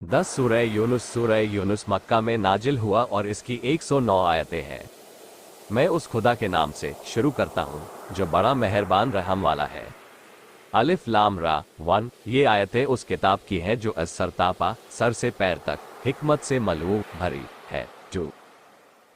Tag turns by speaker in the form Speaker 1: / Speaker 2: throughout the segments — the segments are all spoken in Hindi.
Speaker 1: सूरह यूनुस मक्का में नाजिल हुआ और इसकी 109 आयतें हैं। मैं उस खुदा के नाम से शुरू करता हूँ जो बड़ा मेहरबान रहम वाला है। अलिफ लाम रा 1। ये आयतें उस किताब की हैं जो सरतापा सर से पैर तक हिकमत से मलऊ भरी है। जो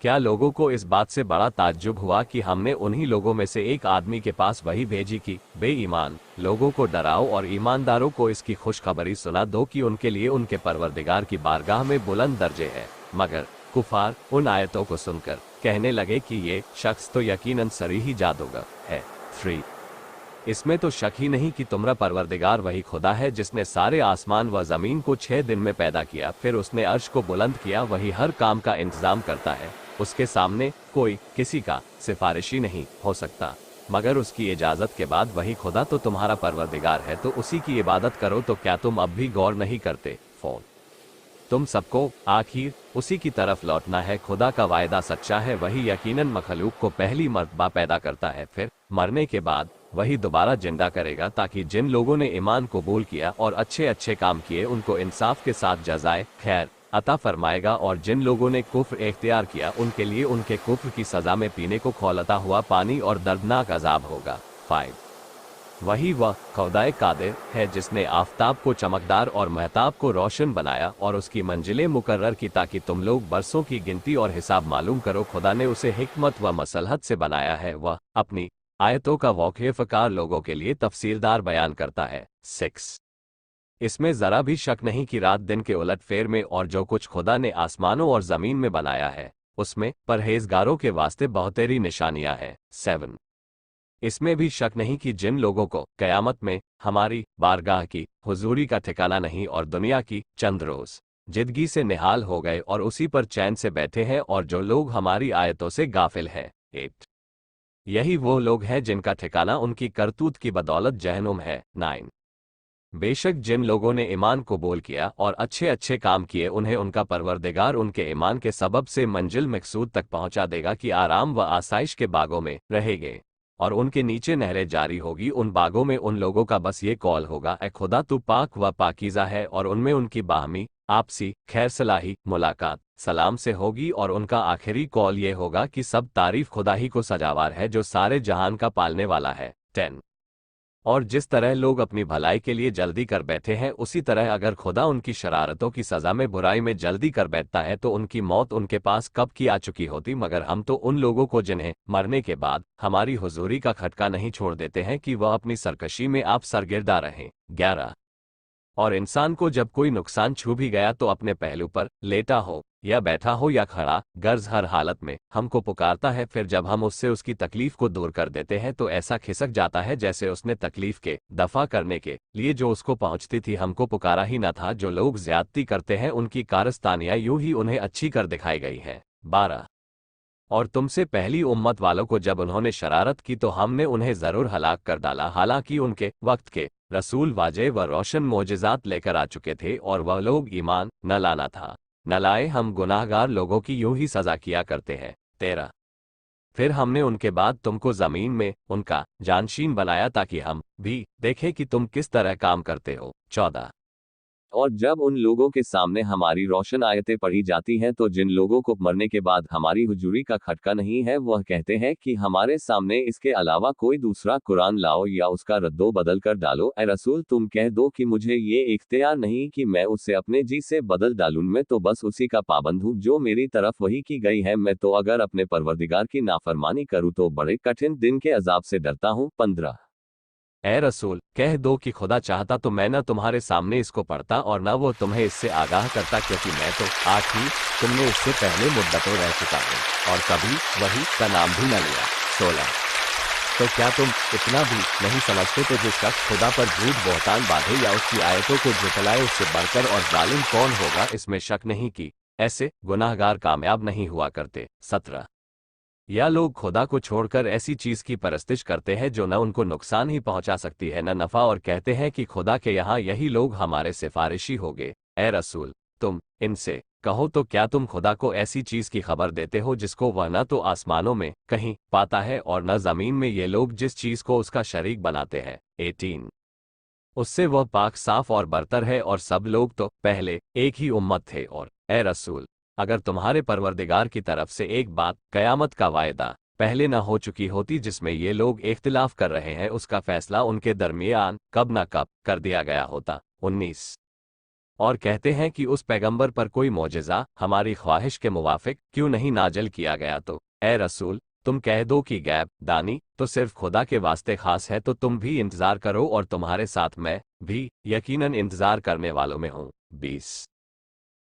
Speaker 1: क्या लोगों को इस बात से बड़ा ताज्जुब हुआ कि हमने उन्हीं लोगों में से एक आदमी के पास वही भेजी कि बेईमान लोगों को डराओ और ईमानदारों को इसकी खुशखबरी सुना दो कि उनके लिए उनके परवरदिगार की बारगाह में बुलंद दर्जे है। मगर कुफार उन आयतों को सुनकर कहने लगे कि ये शख्स तो यकीनन सरीही जादूगर है। 3। इसमें तो शक ही नहीं कि तुम्हारा परवरदिगार वही खुदा है जिसने सारे आसमान व जमीन को 6 दिन में पैदा किया, फिर उसने अर्श को बुलंद किया। वही हर काम का इंतजाम करता है। उसके सामने कोई किसी का सिफारिशी नहीं हो सकता मगर उसकी इजाजत के बाद। वही खुदा तो तुम्हारा परवरदिगार है, तो उसी की इबादत करो। तो क्या तुम अब भी गौर नहीं करते? 4। तुम सबको आखिर उसी की तरफ लौटना है। खुदा का वायदा सच्चा है। वही यकीनन मखलूक को पहली मर्तबा पैदा करता है, फिर मरने के बाद वही दोबारा जिंदा करेगा, ताकि जिन लोगों ने ईमान कबूल किया और अच्छे अच्छे काम किए उनको इंसाफ के साथ जज़ाए खैर अता फरमाएगा। और जिन लोगों ने कुफ्र इख्तियार किया उनके लिए उनके कुफ्र की सजा में पीने को खौलता हुआ पानी और दर्दनाक अजाब होगा। 5। वही वह खुदाए कादिर है जिसने आफताब को चमकदार और महताब को रोशन बनाया और उसकी मंजिलें मुकर्रर की ताकि तुम लोग बरसों की गिनती और हिसाब मालूम करो। खुदा ने उसे हिकमत व मसलहत से बनाया है। वह अपनी आयतों का वाक़िफ़कार लोगों के लिए तफसीरदार बयान करता है। 6। इसमें जरा भी शक नहीं कि रात दिन के उलट फेर में और जो कुछ खुदा ने आसमानों और जमीन में बनाया है उसमें परहेजगारों के वास्ते बहुतेरी निशानियां हैं। 7। इसमें भी शक नहीं कि जिन लोगों को कयामत में हमारी बारगाह की हुजूरी का ठिकाना नहीं और दुनिया की चंद रोज जिंदगी से निहाल हो गए और उसी पर चैन से बैठे हैं और जो लोग हमारी आयतों से गाफिल हैं। 8। यही वो लोग हैं जिनका ठिकाना उनकी करतूत की बदौलत जहनुम है। 9। बेशक जिन लोगों ने ईमान कबूल किया और अच्छे अच्छे काम किए उन्हें उनका परवरदिगार उनके ईमान के सबब से मंजिल मकसूद तक पहुंचा देगा कि आराम व आसाइश के बागों में रहेंगे और उनके नीचे नहरें जारी होगी। उन बागों में उन लोगों का बस ये कौल होगा, ए खुदा तू पाक व पाकीज़ा है। और उनमें उनकी बाहमी आपसी खैर सलाही मुलाकात सलाम से होगी और उनका आखिरी कौल ये होगा कि सब तारीफ खुदा ही को सजावार है जो सारे जहान का पालने वाला है। 10। और जिस तरह लोग अपनी भलाई के लिए जल्दी कर बैठे हैं उसी तरह अगर खुदा उनकी शरारतों की सजा में बुराई में जल्दी कर बैठता है तो उनकी मौत उनके पास कब की आ चुकी होती। मगर हम तो उन लोगों को जिन्हें मरने के बाद हमारी हुजूरी का खटका नहीं छोड़ देते हैं कि वह अपनी सरकशी में आप सरगिर्दा रहें। 11। और इंसान को जब कोई नुकसान छू भी गया तो अपने पहलू पर लेटा हो या बैठा हो या खड़ा गर्ज हर हालत में हमको पुकारता है। फिर जब हम उससे उसकी तकलीफ को दूर कर देते हैं तो ऐसा खिसक जाता है जैसे उसने तकलीफ के दफा करने के लिए जो उसको पहुंचती थी हमको पुकारा ही न था। जो लोग ज्यादती करते हैं उनकी कारस्तानियां यूं ही उन्हें अच्छी कर दिखाई गई हैं। 12। और तुमसे पहली उम्मत वालों को जब उन्होंने शरारत की तो हमने उन्हें जरूर हलाक कर डाला, हालांकि उनके वक्त के रसूल वाजे व रोशन मोजज़ात लेकर आ चुके थे और वह लोग ईमान न लाना था न लाए। हम गुनाहगार लोगों की यूं ही सजा किया करते हैं। 13। फिर हमने उनके बाद तुमको जमीन में उनका जानशीन बनाया ताकि हम भी देखें कि तुम किस तरह काम करते हो। 14। और जब उन लोगों के सामने हमारी रोशन आयतें पढ़ी जाती हैं तो जिन लोगों को मरने के बाद हमारी हुजूरी का खटका नहीं है वह कहते हैं कि हमारे सामने इसके अलावा कोई दूसरा कुरान लाओ या उसका रद्दो बदल कर डालो। ए रसूल तुम कह दो कि मुझे ये इख्तियार नहीं कि मैं उसे अपने जी से बदल डालूं, मैं तो बस उसी का पाबंद हूँ जो मेरी तरफ वही की गई है। मैं तो अगर अपने परवरदिगार की नाफरमानी करूँ तो बड़े कठिन दिन के अजाब से डरता हूँ। 15। ए रसूल कह दो कि खुदा चाहता तो मैं न तुम्हारे सामने इसको पढ़ता और न वो तुम्हें इससे आगाह करता, क्योंकि मैं तो आखिर तुमने इससे पहले मुद्दतों रह चुका हूँ और कभी वही का नाम भी न लिया। 16। तो क्या तुम इतना भी नहीं समझते तो जिस शख्स खुदा पर झूठ बहतान बांधे या उसकी आयतों को झुटलाए उससे बढ़कर और जालिम कौन होगा? इसमें शक नहीं कि ऐसे गुनाहगार कामयाब नहीं हुआ करते। 17। या लोग खुदा को छोड़कर ऐसी चीज की परस्तिश करते हैं जो न उनको नुकसान ही पहुंचा सकती है न नफा और कहते हैं कि खुदा के यहाँ यही लोग हमारे सिफारिशी होंगे। ए रसूल तुम इनसे कहो तो क्या तुम खुदा को ऐसी चीज की खबर देते हो जिसको वह न तो आसमानों में कहीं पाता है और न जमीन में ये लोग जिस चीज को उसका शरीक बनाते हैं। 18। उससे वह पाक साफ और बरतर है, और सब लोग तो पहले एक ही उम्मत थे। और ए रसूल, अगर तुम्हारे परवरदिगार की तरफ से एक बात, कयामत का वायदा, पहले न हो चुकी होती जिसमें ये लोग इख्तिलाफ कर रहे हैं, उसका फैसला उनके दरमियान कब न कब कर दिया गया होता। 19। और कहते हैं कि उस पैगंबर पर कोई मोजिज़ा हमारी ख्वाहिश के मुवाफिक क्यों नहीं नाजल किया गया। तो ए रसूल, तुम कह दो कि गैब दानी तो सिर्फ खुदा के वास्ते खास है, तो तुम भी इंतजार करो और तुम्हारे साथ मैं भी यकीनन इंतजार करने वालों में हूँ। 20।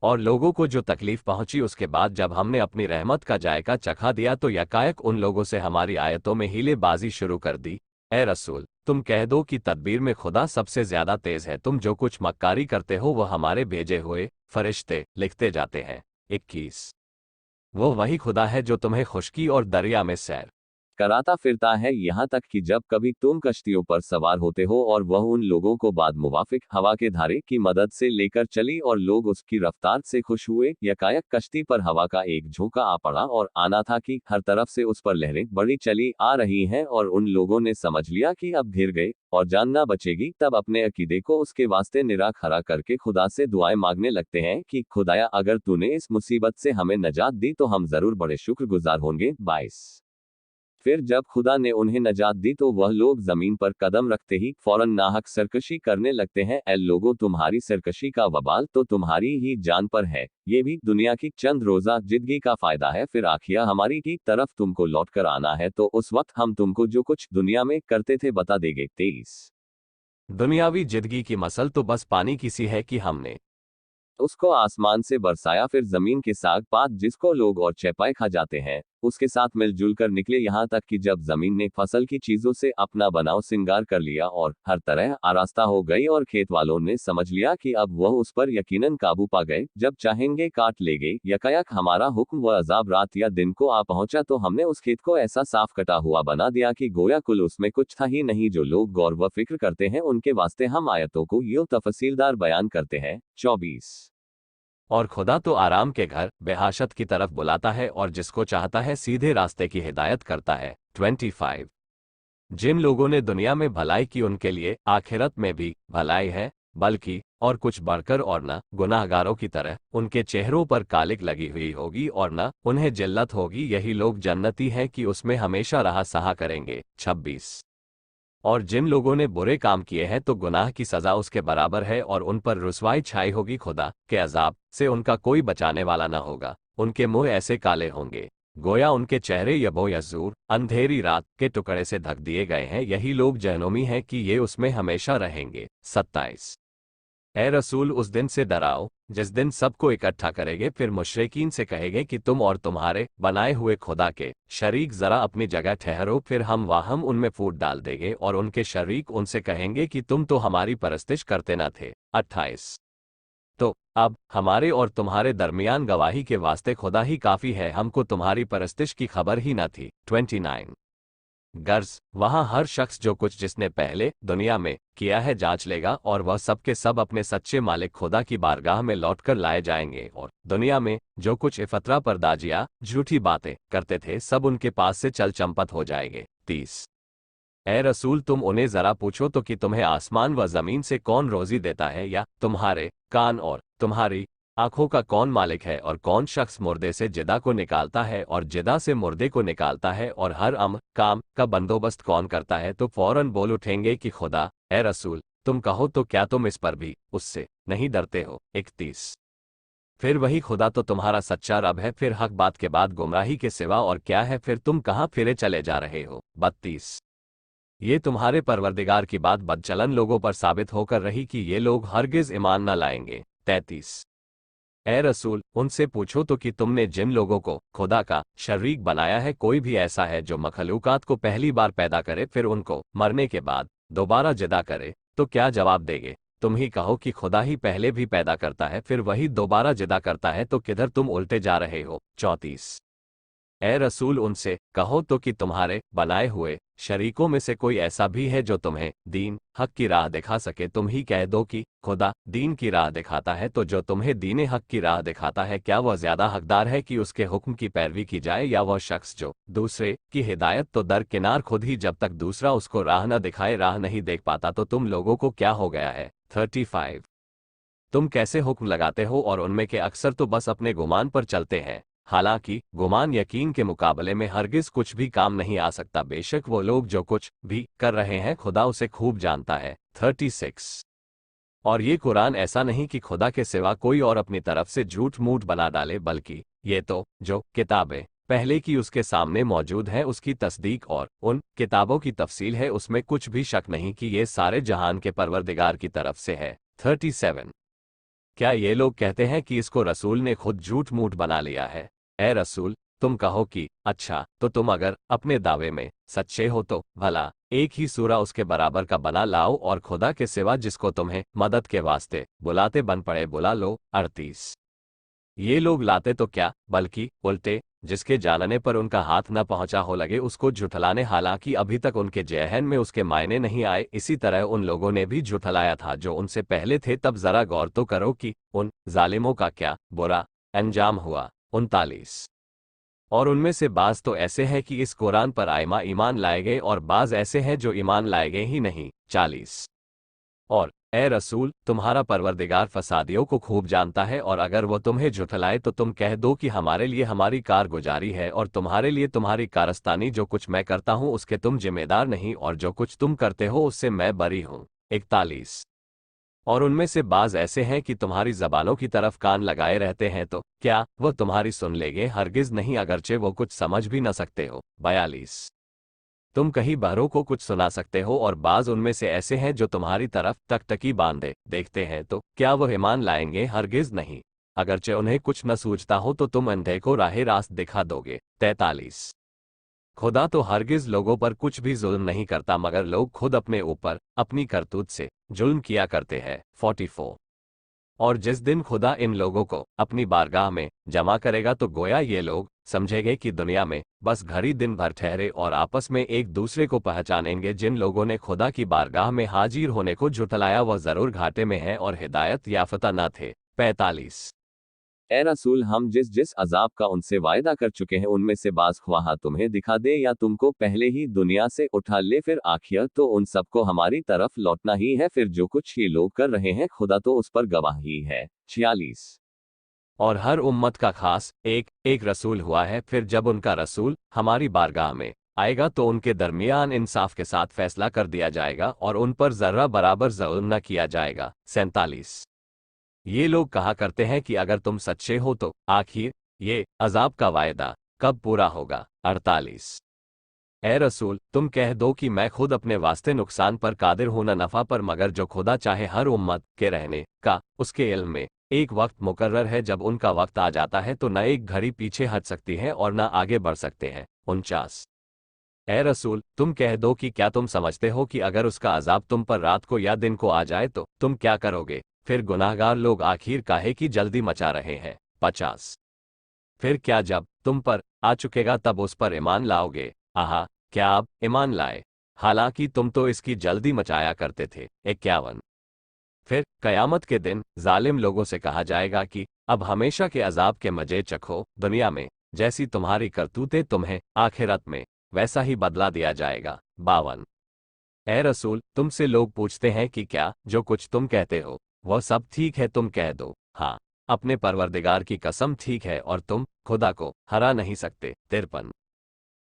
Speaker 1: और लोगों को जो तकलीफ पहुंची उसके बाद जब हमने अपनी रहमत का जायका चखा दिया, तो यकायक उन लोगों से हमारी आयतों में हीलेबाजी शुरू कर दी। ए रसूल, तुम कह दो कि तदबीर में खुदा सबसे ज्यादा तेज है, तुम जो कुछ मक्कारी करते हो वह हमारे भेजे हुए फरिश्ते लिखते जाते हैं। 21। वो वही खुदा है जो तुम्हें खुश्की और दरिया में सैर कराता फिरता है, यहाँ तक कि जब कभी तुम कश्तियों पर सवार होते हो, और वह उन लोगों को बाद मुवाफिक हवा के धारे की मदद से लेकर चली और लोग उसकी रफ्तार से खुश हुए। यकायक कश्ती पर हवा का एक झोंका आ पड़ा और आना था कि हर तरफ से उस पर लहरें बड़ी चली आ रही हैं, और उन लोगों ने समझ लिया कि अब घिर गए और जान ना बचेगी। तब अपने अकीदे को उसके वास्ते निरा खरा करके खुदा से दुआएं मांगने लगते हैं कि खुदाया, अगर तूने इस मुसीबत से हमें नजात दी तो हम जरूर बड़े शुक्रगुजार होंगे। 22। फिर जब खुदा ने उन्हें नजात दी तो वह लोग जमीन पर कदम रखते ही फौरन नाहक सरकशी करने लगते हैं। ऐ लोगों, तुम्हारी सरकशी का वबाल तो तुम्हारी ही जान पर है, ये भी दुनिया की चंद रोजा जिंदगी का फायदा है, फिर आखिया हमारी की तरफ तुमको लौट कर आना है, तो उस वक्त हम तुमको जो कुछ दुनिया में करते थे बता देंगे। 23। दुनियावी जिंदगी की मसल तो बस पानी की सी है कि हमने उसको आसमान से बरसाया, फिर जमीन के साग पात जिसको लोग और चैपाए खा जाते हैं उसके साथ मिलजुल कर निकले, यहाँ तक कि जब जमीन ने फसल की चीजों से अपना बनाव सिंगार कर लिया और हर तरह आरास्ता हो गई, और खेत वालों ने समझ लिया कि अब वह उस पर यकीनन काबू पा गए, जब चाहेंगे काट लेंगे। यकायक हमारा हुक्म व अजाब रात या दिन को आ पहुंचा, तो हमने उस खेत को ऐसा साफ कटा हुआ बना दिया कि गोया कुल उसमें कुछ था ही नहीं। जो लोग गौर व फिक्र करते हैं उनके वास्ते हम आयतों को यूं तफसीलदार बयान करते हैं। 24। और खुदा तो आराम के घर बेहाशत की तरफ बुलाता है, और जिसको चाहता है सीधे रास्ते की हिदायत करता है। 25। जिन लोगों ने दुनिया में भलाई की उनके लिए आखिरत में भी भलाई है, बल्कि और कुछ बढ़कर, और न गुनाहगारों की तरह उनके चेहरों पर कालिक लगी हुई होगी और न उन्हें जिल्लत होगी। यही लोग जन्नती हैं कि उसमें हमेशा रहा सहा करेंगे। 26। और जिन लोगों ने बुरे काम किए हैं तो गुनाह की सजा उसके बराबर है, और उन पर रुसवाई छाई होगी, खुदा के अजाब से उनका कोई बचाने वाला न होगा। उनके मुंह ऐसे काले होंगे गोया उनके चेहरे यबो यजूर अंधेरी रात के टुकड़े से ढक दिए गए हैं। यही लोग जहनोमी हैं कि ये उसमें हमेशा रहेंगे। 27। ए रसूल, उस दिन से डराओ जिस दिन सबको इकट्ठा करेंगे, फिर मुशरिकीन से कहेंगे कि तुम और तुम्हारे बनाए हुए खुदा के शरीक जरा अपनी जगह ठहरो, फिर हम वाहम उनमें फूट डाल देंगे, और उनके शरीक उनसे कहेंगे कि तुम तो हमारी परस्तिश करते न थे। 28। तो अब हमारे और तुम्हारे दरमियान गवाही के वास्ते खुदा ही काफी है, हमको तुम्हारी परस्तिश की खबर ही न थी। 29। गर्ज वहां हर शख्स जो कुछ जिसने पहले दुनिया में किया है जांच लेगा, और वह सब के सब अपने सच्चे मालिक खुदा की बारगाह में लौटकर लाए जाएंगे, और दुनिया में जो कुछ इफतरा परदाजिया झूठी बातें करते थे सब उनके पास से चल चंपत हो जाएंगे। 30। ए रसूल, तुम उन्हें जरा पूछो तो कि तुम्हें आसमान व जमीन से कौन रोजी देता है, या तुम्हारे कान और तुम्हारी आंखों का कौन मालिक है, और कौन शख्स मुर्दे से जिदा को निकालता है और जिदा से मुर्दे को निकालता है, और हर अम्र काम का बंदोबस्त कौन करता है। तो फौरन बोल उठेंगे कि खुदा। ए रसूल, तुम कहो तो क्या तुम इस पर भी उससे नहीं डरते हो। 31। फिर वही खुदा तो तुम्हारा सच्चा रब है, फिर हक बात के बाद गुमराही के सिवा और क्या है, फिर तुम कहाँ फिरे चले जा रहे हो। 32। ये तुम्हारे परवरदिगार की बात बदचलन लोगों पर साबित होकर रही कि ये लोग हरगिज ईमान न लाएंगे। 33। ए रसूल, उनसे पूछो तो कि तुमने जिन लोगों को खुदा का शरीक बनाया है, कोई भी ऐसा है जो मखलूकात को पहली बार पैदा करे फिर उनको मरने के बाद दोबारा जिदा करे, तो क्या जवाब देगे? तुम ही कहो कि खुदा ही पहले भी पैदा करता है फिर वही दोबारा जिदा करता है, तो किधर तुम उल्टे जा रहे हो। 34। ए रसूल, उनसे कहो तो कि तुम्हारे बनाए हुए शरीकों में से कोई ऐसा भी है जो तुम्हें दीन हक की राह दिखा सके? तुम ही कह दो कि खुदा दीन की राह दिखाता है, तो जो तुम्हें दीन हक की राह दिखाता है, क्या वह ज्यादा हकदार है कि उसके हुक्म की पैरवी की जाए, या वह शख्स जो दूसरे की हिदायत तो दरकिनार खुद ही जब तक दूसरा उसको राह न दिखाए राह नहीं देख पाता? तो तुम लोगों को क्या हो गया है? 35। तुम कैसे हुक्म लगाते हो और उनमें के अक्सर तो बस अपने गुमान पर चलते हैं, हालांकि गुमान यकीन के मुकाबले में हरगिज कुछ भी काम नहीं आ सकता। बेशक वो लोग जो कुछ भी कर रहे हैं खुदा उसे खूब जानता है। 36। और ये कुरान ऐसा नहीं कि खुदा के सिवा कोई और अपनी तरफ से झूठ मूठ बना डाले, बल्कि ये तो जो किताबें पहले की उसके सामने मौजूद है उसकी तस्दीक और उन किताबों की तफसील है, उसमें कुछ भी शक नहीं कि ये सारे जहान के परवरदिगार की तरफ से है। 37। क्या ये लोग कहते हैं कि इसको रसूल ने खुद झूठ मूठ बना लिया है? ए रसूल, तुम कहो कि अच्छा, तो तुम अगर अपने दावे में सच्चे हो तो भला एक ही सूरा उसके बराबर का बना लाओ और खुदा के सिवा जिसको तुम्हें मदद के वास्ते बुलाते बन पड़े बुला लो। 38। ये लोग लाते तो क्या बल्कि उल्टे जिसके जानने पर उनका हाथ न पहुंचा हो लगे उसको झुठलाने, हालांकि अभी तक उनके जहन में उसके मायने नहीं आए। इसी तरह उन लोगों ने भी झुठलाया था जो उनसे पहले थे। तब जरा गौर तो करो कि उन जालिमों का क्या बुरा अंजाम हुआ। 39। और उनमें से बाज तो ऐसे हैं कि इस कुरान पर आइमा ईमान लाए गए और बाज ऐसे हैं जो ईमान लाए गए ही नहीं। 40। और ए रसूल, तुम्हारा परवरदिगार फसादियों को खूब जानता है, और अगर वो तुम्हें झुठलाए तो तुम कह दो कि हमारे लिए हमारी कारगुजारी है और तुम्हारे लिए तुम्हारी कारस्तानी, जो कुछ मैं करता हूँ उसके तुम जिम्मेदार नहीं और जो कुछ तुम करते हो उससे मैं बरी हूँ। 41। और उनमें से बाज ऐसे हैं कि तुम्हारी जबानों की तरफ कान लगाए रहते हैं, तो क्या वह तुम्हारी सुन लेंगे? हरगिज नहीं, अगरचे वो कुछ समझ भी न सकते हो। 42। तुम कहीं बहरों को कुछ सुना सकते हो और बाज उनमें से ऐसे हैं जो तुम्हारी तरफ टकटकी बांधे देखते हैं, तो क्या वह ईमान लाएंगे? हरगिज नहीं, अगरचे उन्हें कुछ न सूझता हो तो तुम अंधे को राह रास्त दिखा दोगे। 43। खुदा तो हरगिज लोगों पर कुछ भी जुल्म नहीं करता, मगर लोग खुद अपने ऊपर अपनी करतूत से जुल्म किया करते हैं। 44। और जिस दिन खुदा इन लोगों को अपनी बारगाह में जमा करेगा तो गोया ये लोग समझेंगे कि दुनिया में बस घड़ी दिन भर ठहरे और आपस में एक दूसरे को पहचानेंगे। जिन लोगों ने खुदा की बारगाह में हाजिर होने को झुठलाया वह जरूर घाटे में है और हिदायत याफ्ता न थे। 45। ए रसूल, हम जिस जिस अजाब का उनसे वायदा कर चुके हैं उनमें से बाज ख्वाहा तुम्हें दिखा दे या तुमको पहले ही दुनिया से उठा ले, फिर आखिर तो उन सबको हमारी तरफ लौटना ही है। फिर जो कुछ ये लोग कर रहे हैं खुदा तो उस पर गवाह ही है। 46। और हर उम्मत का खास एक एक रसूल हुआ है, फिर जब उनका रसूल हमारी बारगाह में आएगा तो उनके दरमियान इंसाफ के साथ फैसला कर दिया जाएगा और उन पर जर्रा बराबर जुल्म न किया जाएगा। 47। ये लोग कहा करते हैं कि अगर तुम सच्चे हो तो आखिर ये अजाब का वायदा कब पूरा होगा। 48। ए रसूल, तुम कह दो कि मैं खुद अपने वास्ते नुकसान पर कादिर हूं न नफा पर, मगर जो खुदा चाहे हर उम्मत के रहने का उसके इल्म में एक वक्त मुकर्रर है। जब उनका वक्त आ जाता है तो न एक घड़ी पीछे हट सकती है और न आगे बढ़ सकते हैं। 49। ए रसूल, तुम कह दो कि क्या तुम समझते हो कि अगर उसका अजाब तुम पर रात को या दिन को आ जाए तो तुम क्या करोगे? फिर गुनाहगार लोग आखिर काहे की जल्दी मचा रहे हैं। 50। फिर क्या जब तुम पर आ चुकेगा तब उस पर ईमान लाओगे? आहा, क्या आप ईमान लाए, हालांकि तुम तो इसकी जल्दी मचाया करते थे। 51। फिर कयामत के दिन जालिम लोगों से कहा जाएगा कि अब हमेशा के अजाब के मजे चखो, दुनिया में जैसी तुम्हारी करतूतें तुम्हें आखिरत में वैसा ही बदला दिया जाएगा। 52। ए रसूल, तुमसे लोग पूछते हैं कि क्या जो कुछ तुम कहते हो वह सब ठीक है? तुम कह दो, हाँ, अपने परवरदिगार की कसम ठीक है और तुम खुदा को हरा नहीं सकते। 53।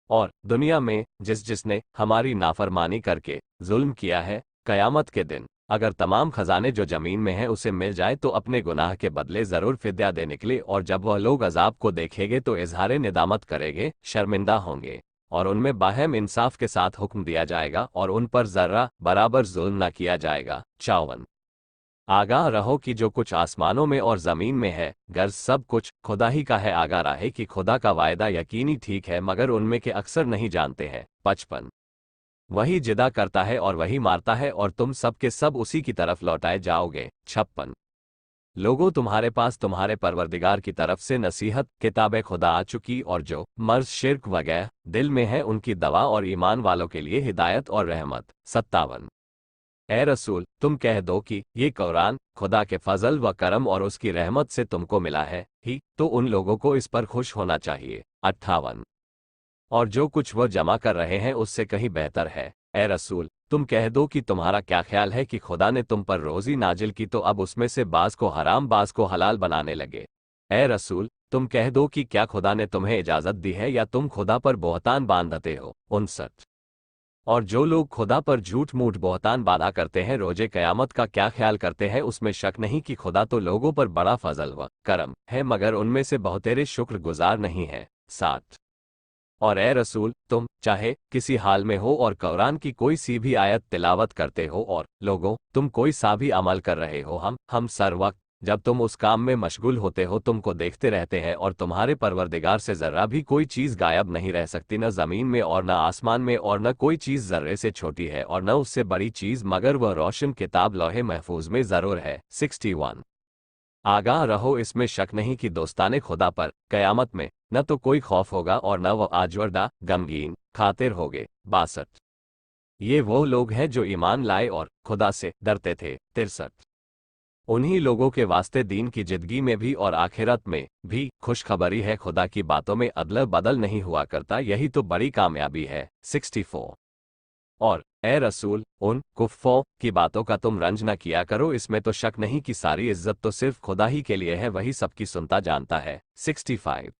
Speaker 1: और दुनिया में जिस जिसने हमारी नाफरमानी करके जुल्म किया है, कयामत के दिन अगर तमाम खजाने जो जमीन में हैं उसे मिल जाए तो अपने गुनाह के बदले जरूर फिद्या दे निकले, और जब वह लोग अजाब को देखेंगे तो इजहारे निदामत करेंगे, शर्मिंदा होंगे, और उनमें बाहम इंसाफ के साथ हुक्म दिया जाएगा और उन पर जर्रा बराबर जुल्म न किया जाएगा। 54। आगाह रहो कि जो कुछ आसमानों में और जमीन में है गर्ज सब कुछ खुदा ही का है। आगाह रहे कि खुदा का वायदा यकीनी ठीक है, मगर उनमें के अक्सर नहीं जानते हैं। 55। वही जिदा करता है और वही मारता है और तुम सब के सब उसी की तरफ लौटाए जाओगे। 56। लोगों, तुम्हारे पास तुम्हारे परवरदिगार की तरफ से नसीहत किताब खुदा आ चुकी और जो मर्ज शिर्क वगैरह दिल में है उनकी दवा और ईमान वालों के लिए हिदायत और रहमत। 57। ए रसूल, तुम कह दो कि ये कुरान खुदा के फजल व करम और उसकी रहमत से तुमको मिला है ही तो उन लोगों को इस पर खुश होना चाहिए। 58। और जो कुछ वह जमा कर रहे हैं उससे कहीं बेहतर है। ए रसूल, तुम कह दो कि तुम्हारा क्या ख्याल है कि खुदा ने तुम पर रोजी नाजिल की तो अब उसमें से बाज को हराम बाज को हलाल बनाने लगे। ए रसूल, तुम कह दो कि क्या खुदा ने तुम्हें इजाजत दी है या तुम खुदा पर बोहतान बांधते हो। 59। और जो लोग खुदा पर झूठ मूठ बोहतान बांधा करते हैं रोजे कयामत का क्या ख्याल करते हैं, उसमें शक नहीं कि खुदा तो लोगों पर बड़ा फजल व करम है मगर उनमें से बहुतेरे शुक्रगुजार नहीं है। 60। और ए रसूल, तुम चाहे किसी हाल में हो और कुरान की कोई सी भी आयत तिलावत करते हो और लोगों तुम कोई सा भी अमल कर रहे हो, हम सर वक्त जब तुम उस काम में मशगूल होते हो तुमको देखते रहते हैं और तुम्हारे परवरदिगार से जर्रा भी कोई चीज़ गायब नहीं रह सकती, न ज़मीन में और न आसमान में और न कोई चीज़ जर्रे से छोटी है और न उससे बड़ी चीज़ मगर वह रोशन किताब लौहे महफूज में ज़रूर है। 61। आगाह रहो, इसमें शक नहीं कि दोस्ताने खुदा पर कयामत में न तो कोई खौफ होगा और न वह आजवरदा गमगीन खातिर होगे। 62। ये वो लोग हैं जो ईमान लाए और खुदा से डरते थे। 63। उन्हीं लोगों के वास्ते दीन की जिंदगी में भी और आखिरत में भी खुशखबरी है, खुदा की बातों में अदल बदल नहीं हुआ करता, यही तो बड़ी कामयाबी है। 64। और ए रसूल, उन कुफ्फों की बातों का तुम रंज न किया करो, इसमें तो शक नहीं कि सारी इज्जत तो सिर्फ खुदा ही के लिए है, वही सबकी सुनता जानता है। 65।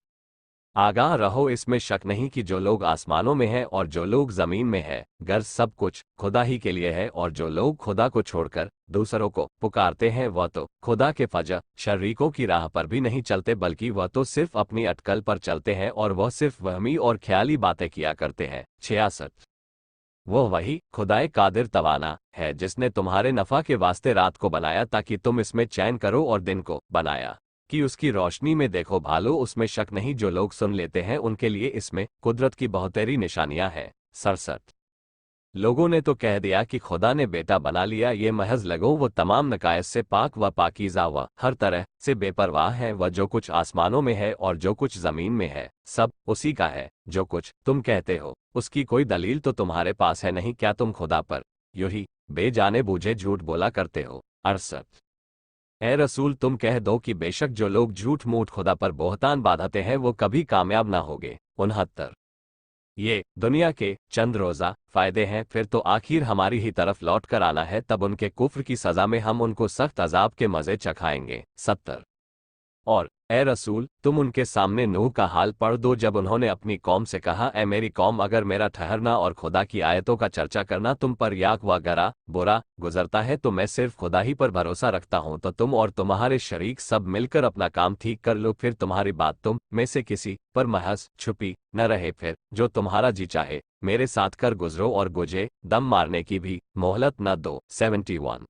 Speaker 1: आगाह रहो, इसमें शक नहीं कि जो लोग आसमानों में हैं और जो लोग जमीन में है गर्ज सब कुछ खुदा ही के लिए है, और जो लोग खुदा को छोड़कर दूसरों को पुकारते हैं वह तो खुदा के फजह शरीकों की राह पर भी नहीं चलते बल्कि वह तो सिर्फ अपनी अटकल पर चलते हैं और वह सिर्फ वहमी और ख्याली बातें किया करते हैं। 66। वह वही खुदाए कादिर तवाना है जिसने तुम्हारे नफा के वास्ते रात को बनाया ताकि तुम इसमें चैन करो और दिन को बनाया कि उसकी रोशनी में देखो भालो, उसमें शक नहीं जो लोग सुन लेते हैं उनके लिए इसमें कुदरत की बहुतेरी निशानियां हैं। 67। लोगों ने तो कह दिया कि खुदा ने बेटा बना लिया, ये महज लगो वो तमाम नकायस से पाक व पाकीज़ा व हर तरह से बेपरवाह है, वह जो कुछ आसमानों में है और जो कुछ जमीन में है सब उसी का है। जो कुछ तुम कहते हो उसकी कोई दलील तो तुम्हारे पास है नहीं, क्या तुम खुदा पर यूं ही बेजाने बूझे झूठ बोला करते हो। 68। ए रसूल, तुम कह दो कि बेशक जो लोग झूठ मूठ खुदा पर बोहतान बांधते हैं वो कभी कामयाब ना होगे। 69। ये दुनिया के चंद रोज़ा फायदे हैं, फिर तो आखिर हमारी ही तरफ लौट कर आना है, तब उनके कुफ्र की सज़ा में हम उनको सख्त अजाब के मज़े चखाएंगे। 70। और ए रसूल, तुम उनके सामने नूह का हाल पढ़ दो जब उन्होंने अपनी कौम से कहा, ए मेरी कौम, अगर मेरा ठहरना और खुदा की आयतों का चर्चा करना तुम पर याक वगैरह बुरा गुजरता है तो मैं सिर्फ खुदा ही पर भरोसा रखता हूं, तो तुम और तुम्हारे शरीक सब मिलकर अपना काम ठीक कर लो, फिर तुम्हारी बात तुम में से किसी पर महज छुपी न रहे, फिर जो तुम्हारा जी चाहे मेरे साथ कर गुजरो और गुजे दम मारने की भी मोहलत न दो। 71।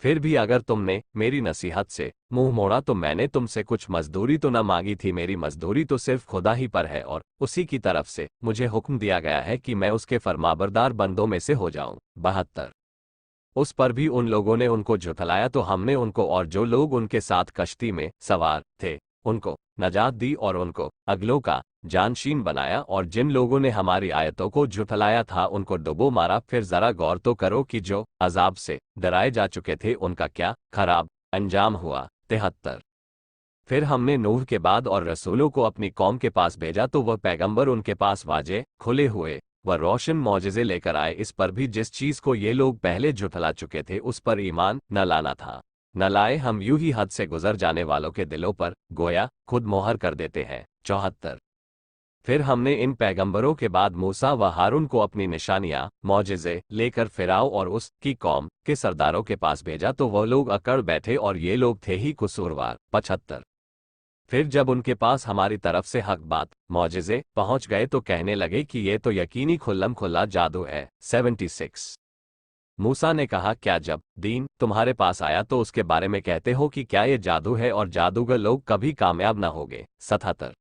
Speaker 1: फिर भी अगर तुमने मेरी नसीहत से मुंह मोड़ा तो मैंने तुमसे कुछ मजदूरी तो न मांगी थी, मेरी मजदूरी तो सिर्फ खुदा ही पर है और उसी की तरफ से मुझे हुक्म दिया गया है कि मैं उसके फरमाबरदार बंदों में से हो जाऊं। 72। उस पर भी उन लोगों ने उनको झुठलाया तो हमने उनको और जो लोग उनके साथ कश्ती में सवार थे उनको नजात दी और उनको अगलों का जानशीन बनाया, और जिन लोगों ने हमारी आयतों को झुठलाया था उनको डुबो मारा। फिर जरा गौर तो करो कि जो अजाब से डराए जा चुके थे उनका क्या खराब अंजाम हुआ। 73। फिर हमने नूह के बाद और रसूलों को अपनी कौम के पास भेजा तो वह पैगंबर उनके पास वाजे खुले हुए व रोशन मौजज़े लेकर आए, इस पर भी जिस चीज़ को ये लोग पहले झुठला चुके थे उस पर ईमान न लाना था। न लाए, हम यूं ही हद से गुजर जाने वालों के दिलों पर गोया खुद मोहर कर देते हैं। 74। फिर हमने इन पैगंबरों के बाद मूसा व हारून को अपनी निशानियां मौजज़े लेकर फिराओ और उसकी कौम के सरदारों के पास भेजा तो वह लोग अकड़ बैठे और ये लोग थे ही कसूरवार। 75। फिर जब उनके पास हमारी तरफ से हक बात मौजज़े पहुंच गए तो कहने लगे कि ये तो यकीनी खुल्लम खुल्ला जादू है। 76। मूसा ने कहा, क्या जब दीन तुम्हारे पास आया तो उसके बारे में कहते हो कि क्या ये जादू है और जादूगर लोग कभी कामयाब न होंगे। 77।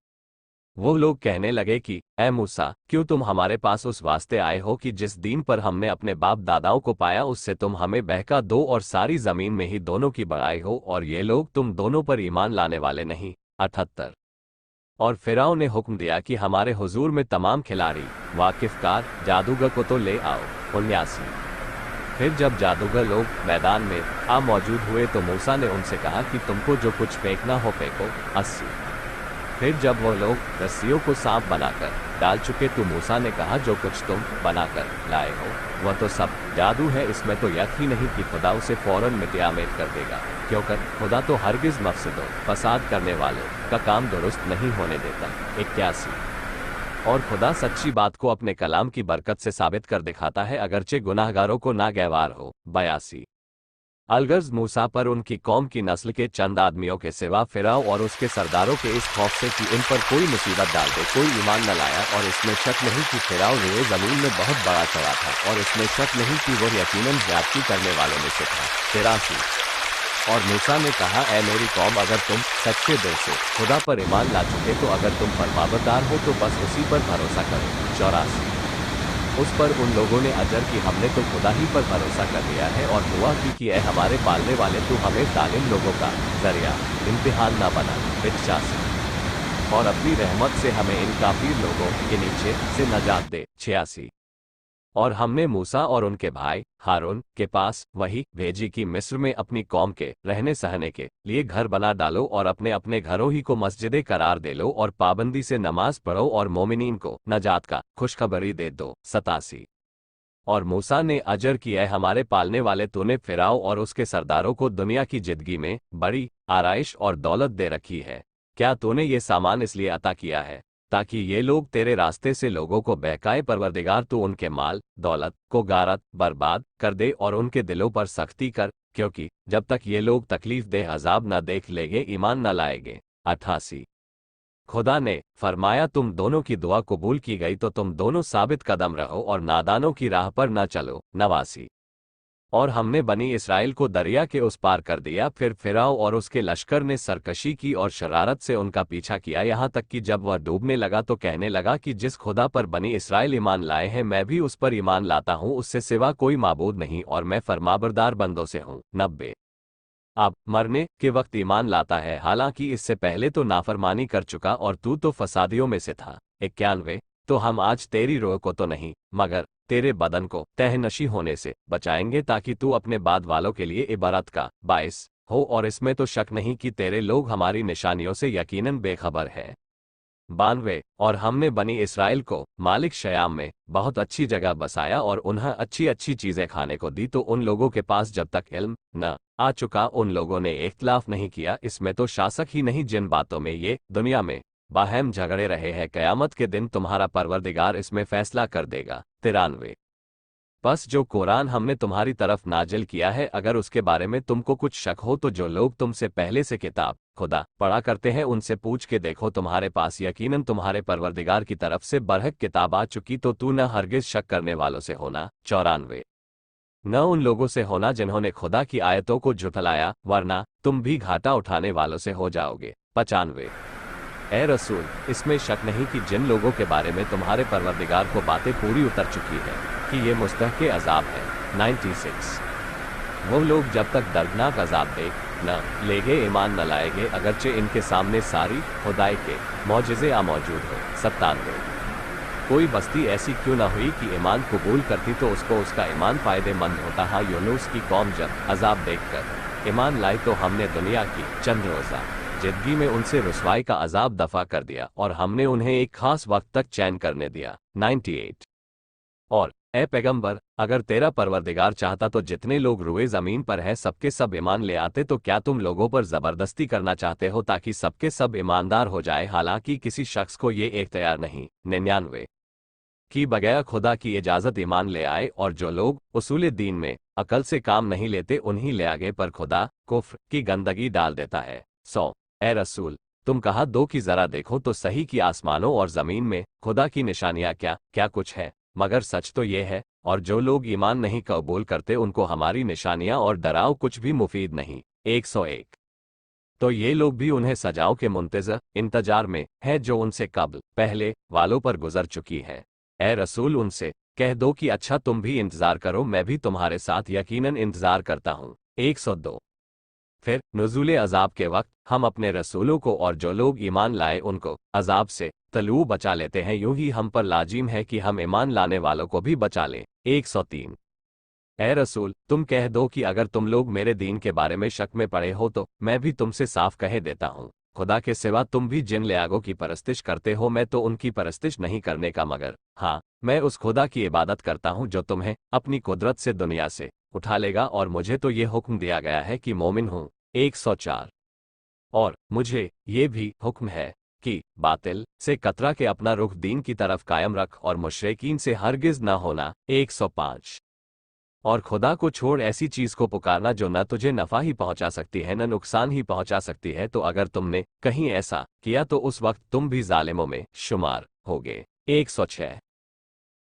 Speaker 1: वो लोग कहने लगे कि ए मूसा, क्यों तुम हमारे पास उस वास्ते आए हो कि जिस दीन पर हमने अपने बाप दादाओं को पाया उससे तुम हमें बहका दो और सारी जमीन में ही दोनों की बड़ाई हो, और ये लोग तुम दोनों पर ईमान लाने वाले नहीं। 78। और फिरौन ने हुक्म दिया कि हमारे हुजूर में तमाम खिलाड़ी वाकिफकार जादूगर को तो ले आओ। 79। फिर जब जादूगर लोग मैदान में आ मौजूद हुए तो मूसा ने उनसे कहा कि तुमको जो कुछ फेंकना हो फेंको। 80। फिर जब वो लोग रस्सियों को सांप बनाकर डाल चुके तो मूसा ने कहा जो कुछ तुम बनाकर लाए हो वह तो सब जादू है, इसमें तो यक ही नहीं कि खुदा उसे फौरन मित्यामेत कर देगा, क्योंकि खुदा तो हरगिज मफसदों फसाद करने वालों का काम दुरुस्त नहीं होने देता। 81। और खुदा सच्ची बात को अपने कलाम की बरकत से साबित कर दिखाता है अगरचे गुनाहगारों को नागवार हो। 82। अलगर्ज मूसा पर उनकी कौम की नस्ल के चंद आदमियों के सिवा फिरौन और उसके सरदारों के इस खौफ से कि इन पर कोई मुसीबत डाल दे कोई ईमान न लाया, और इसमें शक नहीं कि फिरौन रुए जमीन में बहुत बड़ा चढ़ा था, और इसमें शक नहीं कि वह यकीनन ज्यादती करने वालों में से था। 83। और मूसा ने कहा ए मेरी कौम, अगर तुम सच्चे दिल से खुदा पर ईमान ला चुके तो अगर तुम फरमाबरदार हो तो बस उसी पर भरोसा करो। 84। उस पर उन लोगों ने अजर की हमने तो खुदा ही पर भरोसा कर लिया है, और दुआ की कि ए हमारे पालने वाले तू हमें जालिम लोगों का जरिया इम्तिहान ना बना। 85। और अपनी रहमत से हमें इन काफिर लोगों के नीचे से नजात दे। 86। और हमने मूसा और उनके भाई हारून के पास वही भेजी कि मिस्र में अपनी कौम के रहने सहने के लिए घर बना डालो और अपने अपने घरों ही को मस्जिदें करार दे लो और पाबंदी से नमाज पढ़ो और मोमिनीन को नजात का खुशखबरी दे दो। 87। और मूसा ने अजर किया हमारे पालने वाले तूने फिरौन और उसके सरदारों को दुनिया की जिंदगी में बड़ी आराइश और दौलत दे रखी है, क्या तूने ये सामान इसलिए अता किया है ताकि ये लोग तेरे रास्ते से लोगों को बहकाए? परवरदिगार तू उनके माल दौलत को गारत बर्बाद कर दे और उनके दिलों पर सख्ती कर, क्योंकि जब तक ये लोग तकलीफ दे अजाब न देख लेंगे ईमान न लाएंगे। 88। खुदा ने फरमाया तुम दोनों की दुआ कबूल की गई तो तुम दोनों साबित कदम रहो और नादानों की राह पर न चलो। 89। और हमने बनी इसराइल को दरिया के उस पार कर दिया, फिर फिरौन और उसके लश्कर ने सरकशी की और शरारत से उनका पीछा किया, यहाँ तक कि जब वह डूबने लगा तो कहने लगा कि जिस खुदा पर बनी इसराइल ईमान लाए हैं मैं भी उस पर ईमान लाता हूँ, उससे सिवा कोई माबूद नहीं और मैं फरमाबरदार बंदों से हूँ। 90। अब मरने के वक्त ईमान लाता है, हालांकि इससे पहले तो नाफरमानी कर चुका और तू तो फसादियों में से था। 91। तो हम आज तेरी रोह को तो नहीं मगर तेरे बदन को तहनशी होने से बचाएंगे ताकि तू अपने बाद वालों के लिए इबारत का बायस हो, और इसमें तो शक नहीं कि तेरे लोग हमारी निशानियों से यकीनन बेखबर है। 92। और हमने बनी इसराइल को मालिक शयाम में बहुत अच्छी जगह बसाया और उन्हें अच्छी अच्छी चीजें खाने को दी, तो उन लोगों के पास जब तक इल्म न आ चुका उन लोगों ने इख्तिलाफ नहीं किया, इसमें तो शासक ही नहीं जिन बातों में ये दुनिया में बाहम झगड़े रहे हैं, कयामत के दिन तुम्हारा परवरदिगार इसमें फैसला कर देगा। 93। बस जो कुरान हमने तुम्हारी तरफ नाजिल किया है अगर उसके बारे में तुमको कुछ शक हो तो जो लोग तुमसे पहले से किताब खुदा पढ़ा करते हैं उनसे पूछ के देखो, तुम्हारे पास यकीनन तुम्हारे परवरदिगार की तरफ से बरहक किताब आ चुकी, तो तू न हरगिज शक करने वालों से होना। 94। न उन लोगों से होना जिन्होंने खुदा की आयतों को झुठलाया, वरना तुम भी घाटा उठाने वालों से हो जाओगे। 95। ए रसूल, इसमें शक नहीं कि जिन लोगों के बारे में तुम्हारे परवरदिगार को बातें पूरी उतर चुकी है कि ये मुस्तहके अजाब है। 96। वो लोग जब तक दर्दनाक अजाब देख न लेगे ईमान न लाएंगे अगरचे इनके सामने सारी खुदाई के मौजिज़े आ मौजूद हो। 97। कोई बस्ती ऐसी क्यों ना हुई कि ईमान कबूल करती तो उसको उसका ईमान फायदेमंद होता। हाँ, यूनुस की कौम जब अजाब देखकर ईमान लाई तो हमने दुनिया की चंद रोज़ा जिंदगी में उनसे रुसवाई का अजाब दफा कर दिया और हमने उन्हें एक खास वक्त तक चैन करने दिया। 98। और ए पैगंबर, अगर तेरा परवरदिगार चाहता तो जितने लोग रुए जमीन पर हैं सबके सब ईमान ले आते, तो क्या तुम लोगों पर जबरदस्ती करना चाहते हो ताकि सबके सब ईमानदार हो जाए? हालांकि किसी शख्स को ये इख्तियार नहीं। 99। की बगैर खुदा की इजाजत ईमान ले आए, और जो लोग उसूल दीन में अकल से काम नहीं लेते उन्हीं ले आगे पर खुदा कुफ्र की गंदगी डाल देता है। 100। ए रसूल, तुम कहा दो कि जरा देखो तो सही कि आसमानों और जमीन में खुदा की निशानियां क्या क्या कुछ है, मगर सच तो ये है, और जो लोग ईमान नहीं कबूल करते उनको हमारी निशानियां और डराव कुछ भी मुफीद नहीं। 101। तो ये लोग भी उन्हें सजाओं के इंतजार में है जो उनसे कब्ल पहले वालों पर गुजर चुकी है। ए रसूल, उनसे कह दो कि अच्छा तुम भी इंतजार करो, मैं भी तुम्हारे साथ यकीनन इंतजार करता हूँ। 102। फिर नुज़ूले अजाब के वक्त हम अपने रसूलों को और जो लोग ईमान लाए उनको अजाब से तलू बचा लेते हैं, यूं ही हम पर लाजिम है कि हम ईमान लाने वालों को भी बचा लें। 103। ए रसूल, तुम कह दो कि अगर तुम लोग मेरे दीन के बारे में शक में पड़े हो तो मैं भी तुमसे साफ कह देता हूँ, खुदा के सिवा तुम भी जिन लियागों की परस्तिश करते हो, मैं तो उनकी परस्तिश नहीं करने का, मगर हाँ, मैं उस खुदा की इबादत करता हूँ जो तुम्हें अपनी कुदरत से दुनिया से उठा लेगा, और मुझे तो ये हुक्म दिया गया है कि मोमिन हूँ। 104। और मुझे ये भी हुक्म है कि बातिल से कतरा के अपना रुख दीन की तरफ कायम रख और मुशरिकीन से हरगिज न होना। 105। और खुदा को छोड़ ऐसी चीज को पुकारना जो न तुझे नफा ही पहुंचा सकती है न नुकसान ही पहुंचा सकती है, तो अगर तुमने कहीं ऐसा किया तो उस वक्त तुम भी जालिमों में शुमार होगे। 106।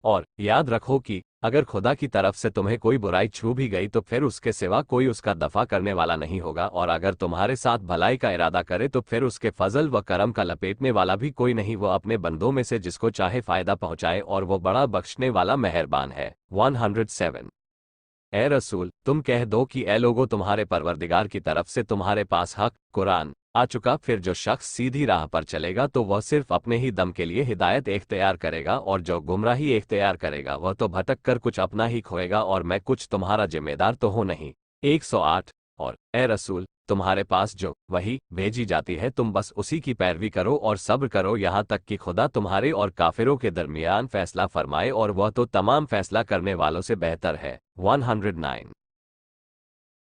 Speaker 1: और याद रखो कि अगर खुदा की तरफ से तुम्हें कोई बुराई छू भी गई तो फिर उसके सिवा कोई उसका दफा करने वाला नहीं होगा, और अगर तुम्हारे साथ भलाई का इरादा करे तो फिर उसके फजल व करम का लपेटने वाला भी कोई नहीं, वो अपने बंदों में से जिसको चाहे फायदा पहुंचाए और वो बड़ा बख्शने वाला मेहरबान है। 107। ए रसूल, तुम कह दो कि ए लोगों, तुम्हारे परवरदिगार की तरफ से तुम्हारे पास हक कुरान आ चुका, फिर जो शख्स सीधी राह पर चलेगा तो वह सिर्फ अपने ही दम के लिए हिदायत इख्तियार करेगा, और जो गुमराही इख्तियार करेगा वह तो भटक कर कुछ अपना ही खोएगा, और मैं कुछ तुम्हारा जिम्मेदार तो हूं नहीं। 108। और ए रसूल, तुम्हारे पास जो वही भेजी जाती है तुम बस उसी की पैरवी करो और सब्र करो यहाँ तक कि खुदा तुम्हारे और काफिरों के दरमियान फैसला फरमाए, और वह तो तमाम फैसला करने वालों से बेहतर है। 109।